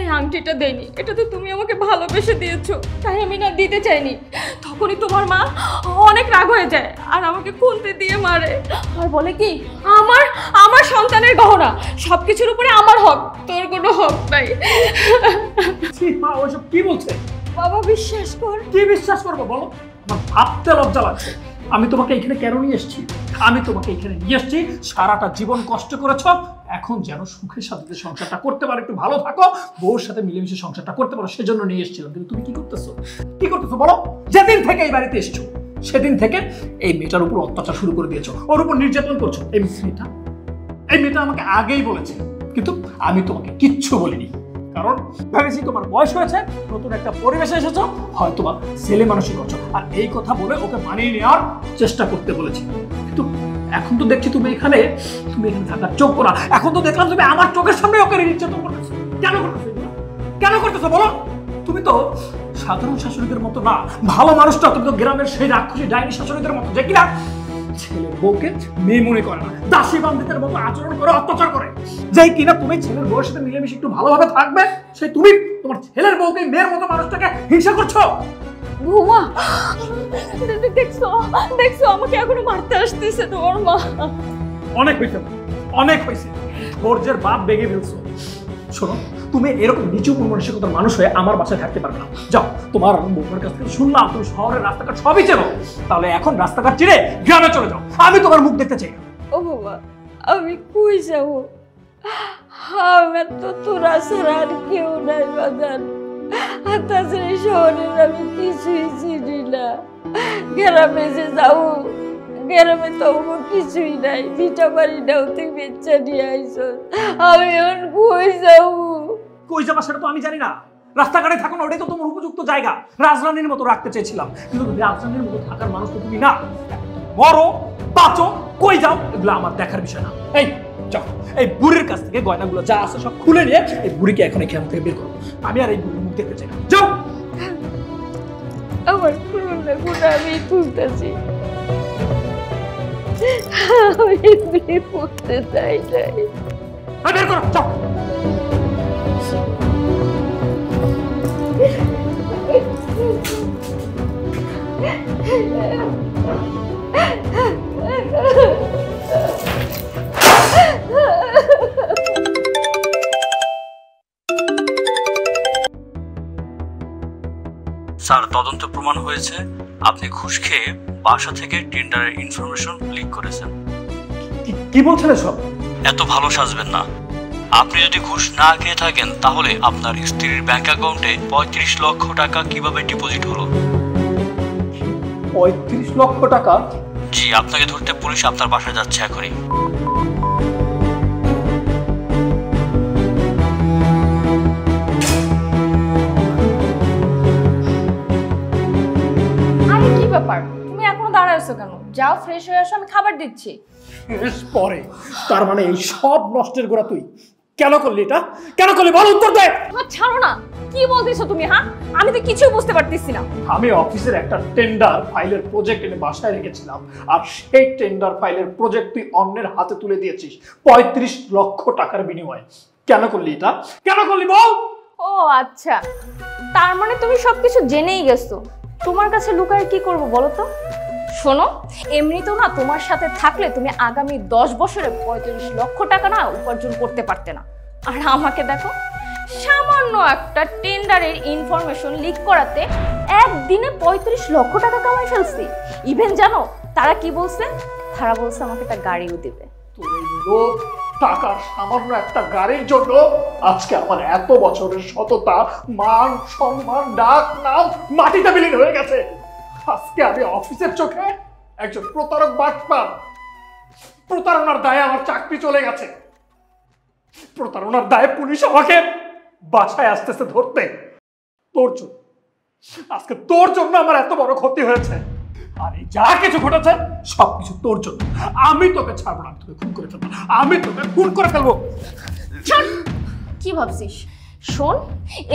এই আংটিটা দেইনি, এটা তো তুমি আমাকে ভালোবেসে দিয়েছো তাই আমি না দিতে চাইনি। তখনই তোমার মা অনেক রাগ হয়ে যায় আর আমাকে খুনতে দিয়ে মারে আর বলে কি আমার সন্তানের গহনা সবকিছুর উপরে আমার হক, তোর কোনো হক নাই। মা ওইসব কি বলছে? বাবা বিশ্বাস কর। কি বিশ্বাস করবো বলো? আমার ভাবতে লজ্জা লাগছে। আমি তোমাকে এখানে কেন নিয়ে এসেছি? আমি তোমাকে এখানে নিয়ে এসেছি, সারাটা জীবন কষ্ট করেছো, এখন যেন সুখের সাথে সংসারটা করতে পারো, একটু ভালো থাকো, বউর সাথে মিলেমিশে সংসারটা করতে পারো, সেজন্য নিয়ে এসেছিলাম। কিন্তু তুমি কি করতেছো? কি করতেছো বলো? যেদিন থেকে এই বাড়িতে এসেছো সেদিন থেকে এই মেয়েটার উপর অত্যাচার শুরু করে দিয়েছো, ওর উপর নির্যাতন করছো। এই মেয়েটা আমাকে আগেই বলেছে, কিন্তু আমি তোমাকে কিচ্ছু বলিনি, কারণ ভেবেছি তোমার বয়স হয়েছে, নতুন একটা পরিবেশে এসেছো, হয়তো বা ছেলে মানুষই করছো, আর এই কথা বলে ওকে মানিয়ে নেওয়ার চেষ্টা করতে বলেছি। কিন্তু এখন তো দেখছি তুমি এখানে থাকার চোখ করা, এখন তো দেখলাম তুমি আমার চোখের সামনে ওকে নির্যাতন করতেছো। কেন করতেছো? কেন করতেছো বলো? তুমি তো সাধারণ শাশুড়িদের মতো না, ভালো মানুষটা, তুমি তো গ্রামের সেই রাক্ষসী ডাইনি শাশুড়িদের মতো, যে কিনা ছেলের বউকে মেয়ে মনে করে না, দাসী বান্দিদের মতো আচরণ করে, অত্যাচার করে, যেই কিনা তুমি ছেলের বউয়ের সাথে মিলেমিশে একটু ভালোভাবে থাকবে, সেই তুমি তোমার ছেলের বউকে মেয়ের মতো মানুষটাকে হিংসা করছো। বৌমা দেখছো আমাকে এখনো মারতে আসতেছে তোর মা। অনেক হয়েছে, অনেক হয়েছে, ধৈর্যের বাপ বেগে ফেলছো। শোনো, তুমি এরকম নিচু মানসিকতার মানুষ হয়ে আমার বাসায় থাকতে পারবে না। যাও, তোমার বউয়ের কাছ থেকে শুনলাম তুমি শহরের রাস্তাঘাট সবই চেনো, তাহলে এখন রাস্তাঘাট চিনে গ্রামে চলে যাও, আমি তোমার মুখ দেখতে চাই। ও বাবা, আমি কই যাব? আমার তো তোরা ছাড়া আর কেউ নাই বাজার, আর তাছাড়া শহরের আমি কিছুই চিনি না। গ্রামে যে যাও, গ্রামে তো কিছুই নাই, ভিটা বাড়ি নাও তুই বেচা নিয়ে আইস, আমি এখন কই যাবো? কই যাবা সেটা তো আমি জানি না, রাস্তাঘাটে থাকো না, ওটাই তো তোমার উপযুক্ত জায়গা। রাজরানীর মতো রাখতে চেয়েছিলাম, কিন্তু রাজরানীর মতো থাকার মানুষ তো তুমি না। মরো বাঁচো কই যাও এগুলো আমার দেখার বিষয় না। এই যাও, এই বুড়ির কাছ থেকে গয়নাগুলো যা আছে সব খুলে নিয়ে এই বুড়িকে এখন এখান থেকে বের করো, আমি আর এই বুড়ির মুখ দেখতে চাই না। যাও। আমার খুললে গুণা আমি তুলতেছি, আমি বিয়ে করতে চাই নাই। বের করো, যাও। স্যার, তদন্ত প্রমাণ হয়েছে আপনি ঘুষ খেয়ে বাসা থেকে টেন্ডারের ইনফরমেশন লিক করেছেন। কি বলছেন এসব? এত ভালো সাজবেন না। আপনি যদি ঘুষ না খেয়ে থাকেন তাহলে আপনার স্ত্রীর ব্যাংক অ্যাকাউন্টে 35 লক্ষ টাকা কিভাবে ডিপোজিট হলো? 35 লক্ষ টাকা? জি, আপনাকে ধরতে পুলিশ আপনার বাসায় যাচ্ছে এখনই। আরে কি ব্যাপার, তুমি এখনো দাঁড়ায় আছো কেন? যাও ফ্রেশ হয়ে আসো, আমি খাবার দিচ্ছি। পরে তার মানে এই সব নষ্টের গোড়া তুই কেন করলি? এটা কেন করলি বল, উত্তর দে। আমার ছাড়ো না, কি বলতেছো তুমি? হ্যাঁ, আমি তো কিছুই বুঝতে পারতেছি না। আমি অফিসের একটা টেন্ডার ফাইলের প্রজেক্ট এনে বাসায় রেখেছিলাম, আর সেই টেন্ডার ফাইলের প্রজেক্ট তুই অন্যের হাতে তুলে দিয়েছিস 35 লক্ষ টাকার বিনিময়ে। কেন করলি এটা? কেন করলি বল? ও আচ্ছা, তার মানে তুমি সবকিছু জেনেই গেছো। তোমার কাছে লুকায় কি করব বলো তো? শোনো, এমনিতেও না তোমার সাথে থাকলে তুমি আগামী 10 বছরে 35 লক্ষ টাকা না উপার্জন করতে পারতে না। আর আমাকে দেখো, সামান্য একটা টেন্ডারের ইনফরমেশন লিক করাতে একদিনে 35 লক্ষ টাকা কামাই ফেলছি। ইভেন জানো তারা কি বলছে? তারা বলছে আমাকে একটা গাড়িও দেবে। তোর এই লোভ, টাকার সামান্য একটা গাড়ির জন্য আজকে আমার এত বছরের সততা, মান, সম্মান, ডাক, নাম মাটিতে বিলীন হয়ে গেছে। আজকে আমি অফিসের চোখে একজন প্রতারক বাটপার। প্রতারণার দায়ে আমার চাকরি চলে গেছে। প্রতারণার দায়ে পুলিশ আমাকে বাসায় আসতেছে ধরতে। তোর জন্য, আজকে তোর জন্য আমার এত বড় ক্ষতি হয়েছে। আর এই যা কিছু ঘটেছে সবকিছু তোর জন্য। আমি তোকে ছাড়বো না, আমি তোকে খুন করে ফেলবো। আমি তোকে খুন করে ফেলবো। কি ভাবছিস? শোন,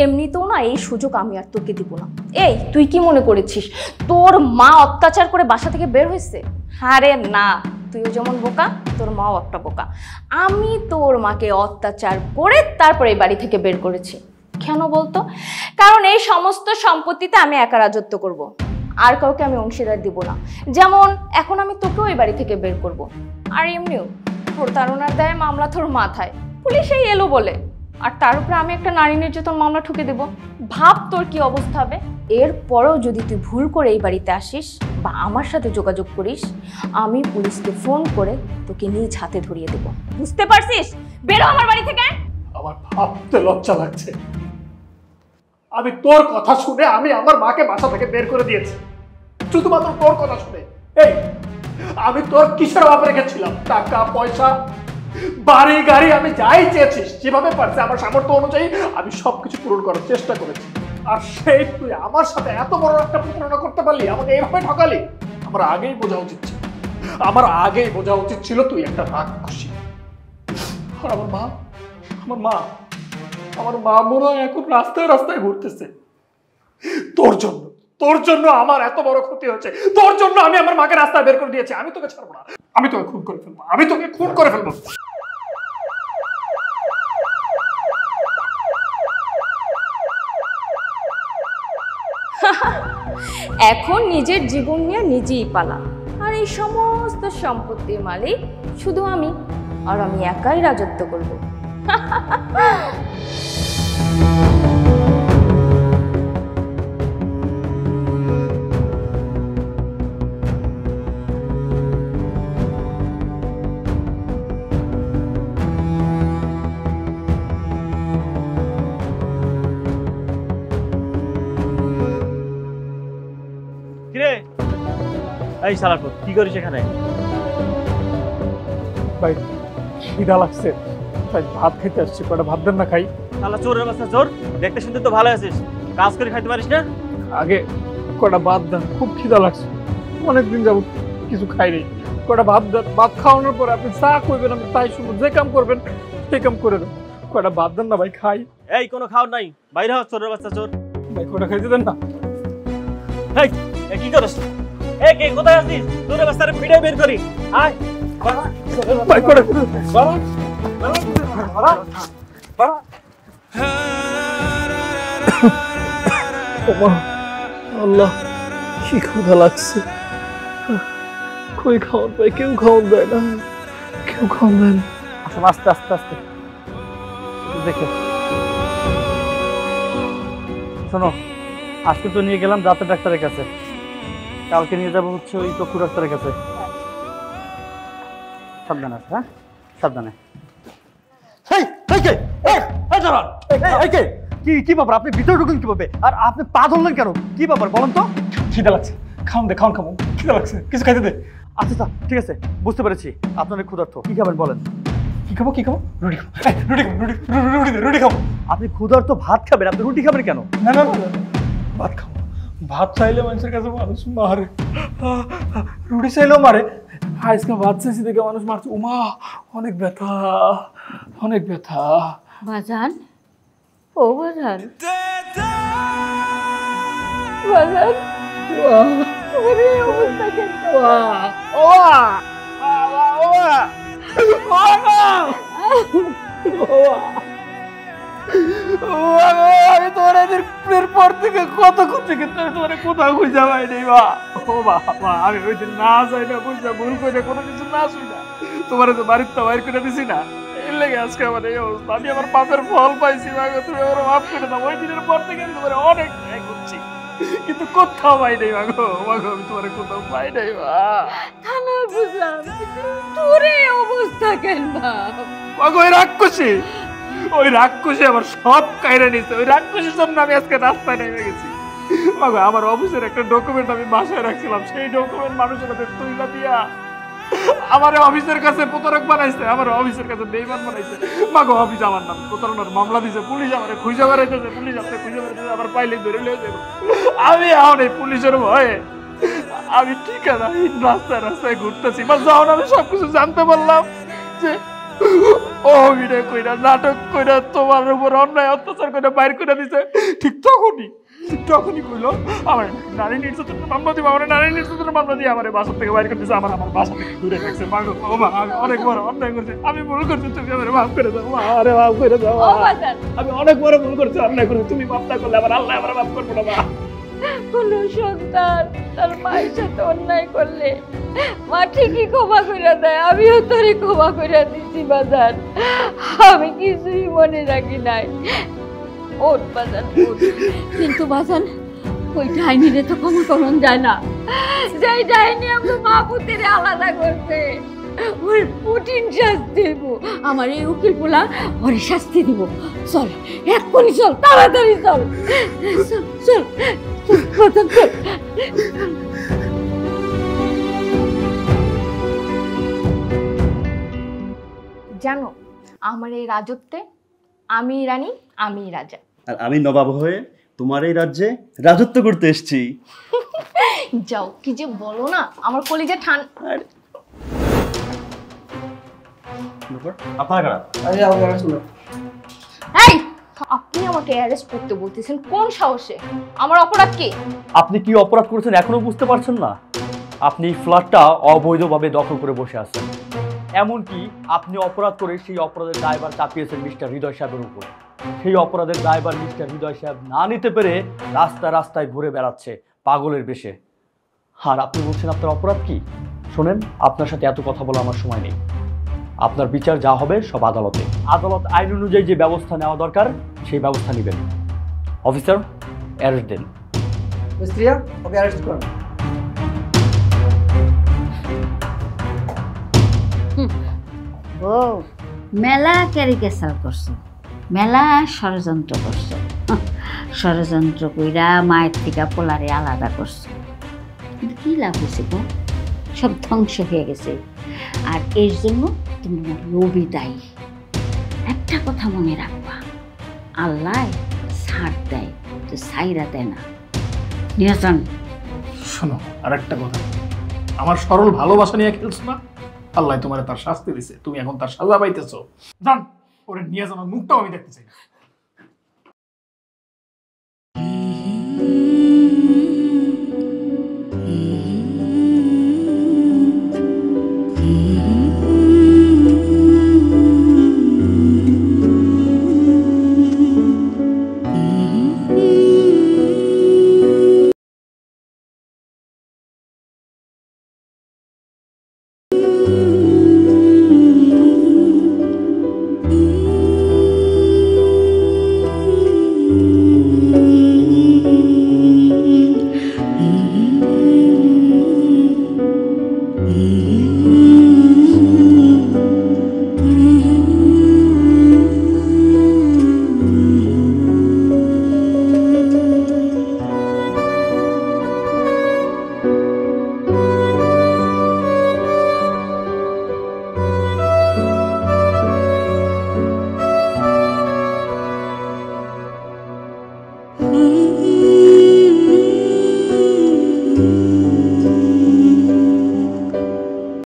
এমনিতেও না এই সুযোগ আমি আর তোকে দিব না। এই তুই কি মনে করেছিস তোর মা অত্যাচার করে বাসা থেকে বের হয়েছে? আরে না, তুইও যেমন বোকা, তোর মাও একটা বোকা। আমি তোর মাকে অত্যাচার করে তারপরে এই বাড়ি থেকে বের করেছি। কেন বলতো? কারণ এই সমস্ত সম্পত্তিতে আমি একা রাজত্ব করব, আর কাউকে আমি অংশীদার দিব না। যেমন এখন আমি তোকেও এই বাড়ি থেকে বের করব। আর এমনিও প্রতারণার দায়ে মামলা তোর মাথায়, পুলিশেই এলো বলে, আর তার উপরে আমি একটা নারী নির্যাতন মামলা ঠুকে দেব। ভাব তোর কি অবস্থা হবে। এরপরেও যদি তুই ভুল করে এই বাড়িতে আসিস বা আমার সাথে যোগাযোগ করিস, আমি পুলিশকে ফোন করে তোকে নিজ হাতে ধরিয়ে দেব। বুঝতে পারছিস? বেরো আমার বাড়ি থেকে। আমার ভাবতে লজ্জা লাগছে। আমি তোর কথা শুনে আমি আমার মাকে বাসা থেকে বের করে দিয়েছি, শুধুমাত্র তোর কথা শুনে। এই আমি তোর কিসের অভাব রেখেছিলাম? টাকা পয়সা, বাড়ি গাড়ি, আমি যাই চেয়েছিস যেভাবে পারছি আমার সামর্থ্য অনুযায়ী আমি সবকিছু পূরণ করার চেষ্টা করেছি। আর সেই তুই আমার সাথে এত বড় একটা প্রতারণা করতে পারলি, আমাকে এইভাবে ঠকালি। আমার আগেই বোঝা উচিত ছিল, আমার আগেই বোঝা উচিত ছিল তুই একটা রাক্ষসী। আর আমার মা, আমার মা আমার মা মনে হয় এখন রাস্তায় রাস্তায় ঘুরতেছে তোর জন্য। তোর জন্য আমার এত বড় ক্ষতি হয়েছে, তোর জন্য আমি আমার মাকে রাস্তায় বের করে দিয়েছি। আমি তোকে ছাড়বো না, আমি তোকে খুন করে ফেলবো, আমি তোকে খুন করে ফেলবো। এখন নিজের জীবন নিয়ে নিজেই পালা, আর এই সমস্ত সম্পত্তির মালিক শুধু আমি, আর আমি একাই রাজত্ব করব। কিরে এই সালারপুর, কি করিস এখানে? ভাই খিদা লাগছে, তাই ভাত খেতে আসছি, কটা ভাত দেন না খাই। শালা চোরের বাচ্চা চোর, দেখতে শুনতে তো ভালো আছিস, কাজ করে খাইতে পারিস না? আগে কটা ভাত দেন, খুব খিদা লাগছে, অনেকদিন যাবো কিছু খাইনি। কটা ভাত দেন, ভাত খাওয়ানোর পরে আপনি চা করবেন, আমি তাই শুনবো। যে কাম করবেন সেই কাম করে দেন। কটা ভাত দেন না ভাই, খাই। এই কোনো খাওয়ার নাই, বাইরে হ চোরের বাচ্চা চোর। ভাই কটা খাইতে দেন না। এই এ কি করিস? এ কে কোথায় আছিস? চোরের বাচ্চারে পিড়ে বের করি। আয় ভাই কটা আল্লাহ, কি ক্ষুধা লাগছে। কই খাওয়ান পাই? কেউ খাওয়ান দেয় না, কেউ খাওয়ান দেয় না। আসুন, আস্তে আস্তে আস্তে দেখে শোনো। আজকে তো নিয়ে গেলাম দাঁতের ডাক্তারের কাছে, কালকে নিয়ে যাবো হচ্ছে ওই চক্ষু ডাক্তারের কাছে। সাবধানে আছে, হ্যাঁ সাবধানে। কি ব্যাপার? আপনি ভিতরে ঢুকুন কিভাবে? আর আপনি পা ধরলেন কেন? কি ব্যাপার বলেন তো? খিদা লাগছে, খাওয়ান দে, খাওয়ান খাবো, খিদা লাগছে, কিছু খাইতে দে। আচ্ছা ঠিক আছে, বুঝতে পেরেছি আপনার ক্ষুধার্ত। কি খাবেন বলেন? কি খাবো? কি খাবো? রুটি খাবো। রুটি খাবো, রুটি দে, রুটি খাবো। আপনি ক্ষুধার্ত, ভাত খাবেন? আপনি রুটি খাবেন কেন? না না না, ভাত খাবো। ভাত চাইলে মানুষের কাছে মানুষ মারে, রুটি চাইলেও মারে। আজকে ভাত চাইছি দেখে মানুষ মারছে। উমা, অনেক ব্যথা, অনেক ব্যথা। বাজান, ও বাজান, বাজার তোর এই অবস্থা কেন? আমি তোমার এদের পর থেকে কত খুঁজছি কিন্তু তোমার কোথাও খুঁজে পাই নেই মা। ও বাবা, আমি ওই দিন না যাই না বুঝা ভুল করে কোনো কিছু না শুই না, তোমার তো বাড়ির তো বাইর করে দিছি না, এর লেগে আজকে আমার এই অবস্থা। আমি আমার পাপের ফল পাইছি মা গো, তুমি আমার মাফ করে দাও। ওই দিনের পর থেকে আমি তোমার অনেক ট্রাই করছি কিন্তু কোথাও পাই নাই মা গো, আমি তোমার কোথাও পাই নাই মা। থানা বুঝলাম, কিন্তু তোর এই অবস্থা কেন বাপ? ওই রাক্ষসী, ওই রাক্ষসী আমার সব কাইরা নিছে। ওই রাক্ষসীর জন্য আমি আজকে রাস্তায় নেমে গেছি। মাগো, আমার অফিসের একটা ডকুমেন্ট আমি বাসায় রাখছিলাম, সেই ডকুমেন্ট মানুষের কাছে তুইলা দিয়া আমার অফিসের কাছে প্রতারক বানাইছে, আমার অফিসের কাছে বেইমান বানাইছে। মাগো, অফিস আমার নাম প্রতারণার মামলা দিছে, পুলিশ আমার খুঁজে বেড়াইতেছে, পুলিশ আপনি খুঁজে বেড়াইতেছে, আমার পাইলে ধরে লিয়ে যাবো। আমি এখন এই পুলিশের ভয়ে আমি ঠিকানাহীন রাস্তায় রাস্তায় ঘুরতেছি। বা যখন আমি সবকিছু জানতে পারলাম যে অভিনয় কইরা নাটক কইরা তোমার উপর অন্যায় অত্যাচার করে বাইর করে দিছে, ঠিক তখনই কইলো আমার নারী নির্যাতনের মামলা দিব, আমার নারী নির্যাতনের মামলা দিয়ে আমার বাসা থেকে বাইর করে দিছে, আমার বাসা থেকে দূরে রাখছে। মাগো, ও মা, আমি অনেক বড় অন্যায় করছি, আমি ভুল করছি, তুমি আমার মাফ করে দাও মা, আরে মাফ করে দাও মা। আমি অনেক বড় ভুল করছি, অন্যায় করছি, তুমি মাফ না করলে আমার আল্লাহ আমার মাফ করবো না মা। কোন সন্তান তার মায়ের সাথে অন্যায় করলে মা ঠিকই ক্ষমা করে দেয়, আমিও তোরে ক্ষমা করে দিছি বাজার, আমি কিছুই মনে রাখি নাই। ওর বাজার কিন্তু বাজার ওই ডাইনিরে তো ক্ষমা করন যায় না, যাই ডাইনি আমরা মা পুতিরে আলাদা করছে, ওর কঠিন শাস্তি দিব। আমার এই উকিল পোলা ওরে শাস্তি দিব। চল এক্ষুনি চল, তাড়াতাড়ি চল, চল চল চল চল। জানো, আমার এই রাজত্বে আমি রানী, আমি রাজা। আর আমি নবাব হয়ে তোমার এই রাজ্যে রাজত্ব করতে এসেছি। যাও, কি যে বলো না, আমার কলিজা ঠান। আপনার কারা? এই, আপনি আমাকে অ্যারেস্ট করতে বলতেছেন কোন সাহসে? আমার অপরাধ কি? আপনি কি অপরাধ করেছেন এখনো বুঝতে পারছেন না? আপনি ফ্ল্যাটটা অবৈধভাবে দখল করে বসে আছেন, এমনকি আপনি অপরাধ করে সেই অপরাধের দায়ভার চাপিয়েছেন মিস্টার হৃদয় সাহেবের উপর। সেই অপরাধের দায়ভার মিস্টার হৃদয় সাহেব না নিতে পেরে রাস্তায় রাস্তায় ঘুরে বেড়াচ্ছে পাগলের বেশে। আর আপনি বলছেন আপনার অপরাধ কি? শোনেন, আপনার সাথে এত কথা বলা আমার সময় নেই। আপনার বিচার যা হবে সব আদালতে, আদালত আইন অনুযায়ী যে ব্যবস্থা নেওয়া দরকার সেই ব্যবস্থা নেবেন। অফিসার, অ্যারেস্ট দেন। ওকে অ্যারেস্ট করুন। ও মেলা ক্যারিকেচার করছো, মেলা ষড়যন্ত্র করছো, ষড়যন্ত্র কইরা মায়ের থেকে পোলারে আলাদা করছো, কিন্তু কি লাভ হয়েছে গো? সব ধ্বংস হয়ে গেছে। আর এর জন্য তুমি লোভী দায়ী। একটা কথা মনে রাখবা, আল্লাহ ছাড় দেয় তো ছাইরা দেয় না। নিয়জন, শোনো, আর একটা কথা, আমার সরল ভালোবাসা নিয়ে খেলছো না, আল্লাহ তোমার তার শাস্তি দিছে, তুমি এখন তার সাজা পাইতেছো। জান, ওরে নিয়ে যাওয়ার মুখটাও আমি দেখতে চাই না।